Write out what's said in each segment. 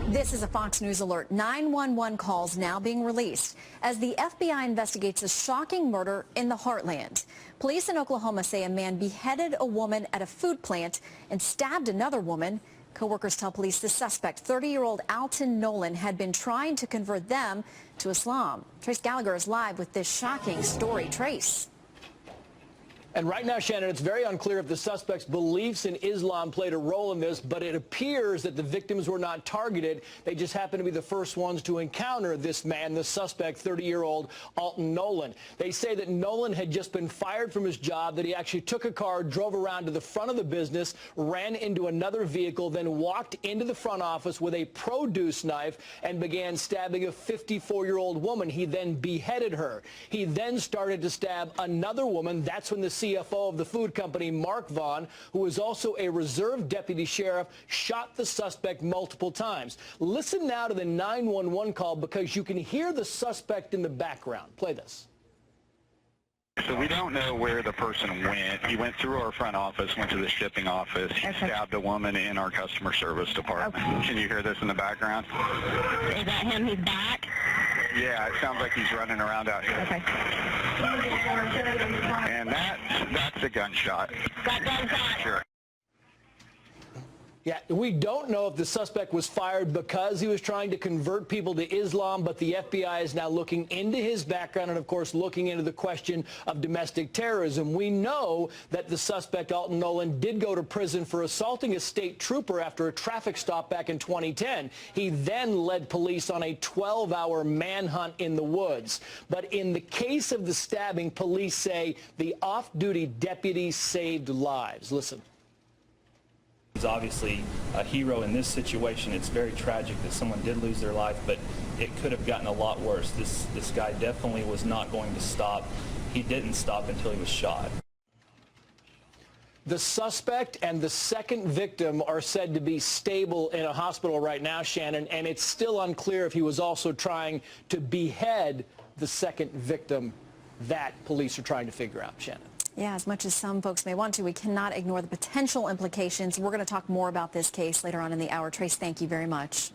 This is a Fox News alert. 911 calls now being released as the FBI investigates a shocking murder in the heartland. Police in Oklahoma say a man beheaded a woman at a food plant and stabbed another woman. Co-workers tell police the suspect, 30-year-old Alton Nolan, had been trying to convert them to Islam. Trace Gallagher is live with this shocking story. Trace. And right now, Shannon, it's very unclear if the suspect's beliefs in Islam played a role in this, but it appears that the victims were not targeted. They just happened to be the first ones to encounter this man, the suspect, 30-year-old Alton Nolan. They say that Nolan had just been fired from his job, that he actually took a car, drove around to the front of the business, ran into another vehicle, then walked into the front office with a produce knife and began stabbing a 54-year-old woman. He then beheaded her. He then started to stab another woman. That's when the CFO of the food company, Mark Vaughn, who is also a reserve deputy sheriff, shot the suspect multiple times. Listen now to the 911 call because you can hear the suspect in the background. Play this. So we don't know where the person went. He went through our front office, went to the shipping office. He stabbed a woman in our customer service department. Okay. Can you hear this in the background? Is that him? He's back? Yeah, it sounds like he's running around out here. Okay. And that's a gunshot. Got gunshot? Sure. Yeah, we don't know if the suspect was fired because he was trying to convert people to Islam, but the FBI is now looking into his background and, of course, looking into the question of domestic terrorism. We know that the suspect, Alton Nolan, did go to prison for assaulting a state trooper after a traffic stop back in 2010. He then led police on a 12-hour manhunt in the woods. But in the case of the stabbing, police say the off-duty deputy saved lives. Listen. He's obviously a hero in this situation. It's very tragic that someone did lose their life, but it could have gotten a lot worse. This guy definitely was not going to stop. He didn't stop until he was shot. The suspect and the second victim are said to be stable in a hospital right now, Shannon, and it's still unclear if he was also trying to behead the second victim. That police are trying to figure out, Shannon. Yeah, as much as some folks may want to, we cannot ignore the potential implications. We're going to talk more about this case later on in the hour. Trace, thank you very much.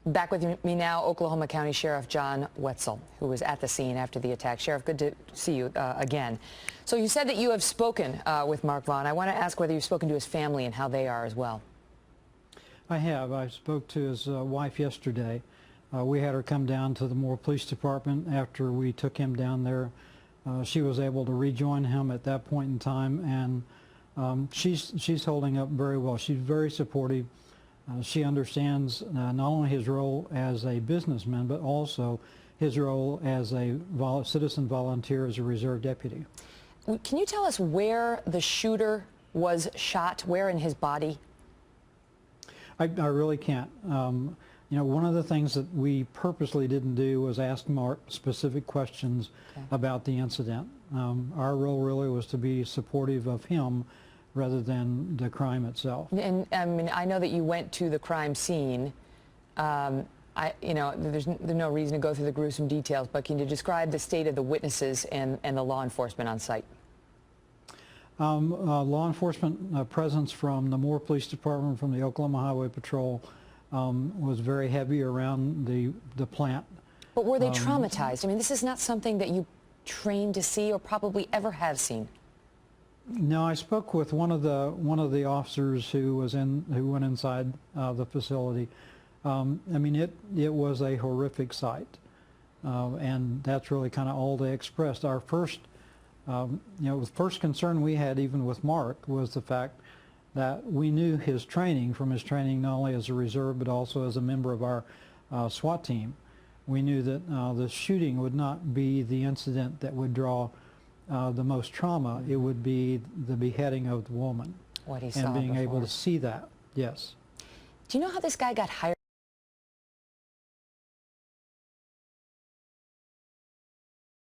Back with me now, Oklahoma County Sheriff John Wetzel, who was at the scene after the attack. Sheriff, good to see you again. So you said that you have spoken with Mark Vaughn. I want to ask whether you've spoken to his family and how they are as well. I have. I spoke to his wife yesterday. We had her come down to the Moore Police Department after we took him down there. She was able to rejoin him at that point in time, and she's holding up very well. She's very supportive. She understands not only his role as a businessman, but also his role as a citizen volunteer as a reserve deputy. Can you tell us where the shooter was shot, where in his body? I really can't. You know, one of the things that we purposely didn't do was ask Mark specific questions about the incident. Our role really was to be supportive of him rather than the crime itself. And I mean, I know that you went to the crime scene. You know, there's no reason to go through the gruesome details, but can you describe the state of the witnesses and the law enforcement on site? Law enforcement presence from the Moore Police Department, from the Oklahoma Highway Patrol, was very heavy around the plant. But were they traumatized? I mean, this is not something that you trained to see or probably ever have seen. No, I spoke with one of the officers who went inside the facility. I mean, it was a horrific sight, and that's really kind of all they expressed. Our first, you know, the first concern we had, even with Mark, was the fact that we knew his training, from his training not only as a reserve but also as a member of our SWAT team. We knew that the shooting would not be the incident that would draw the most trauma. It would be the beheading of the woman. What he saw and being before. Able to see that, yes. Do you know how this guy got hired?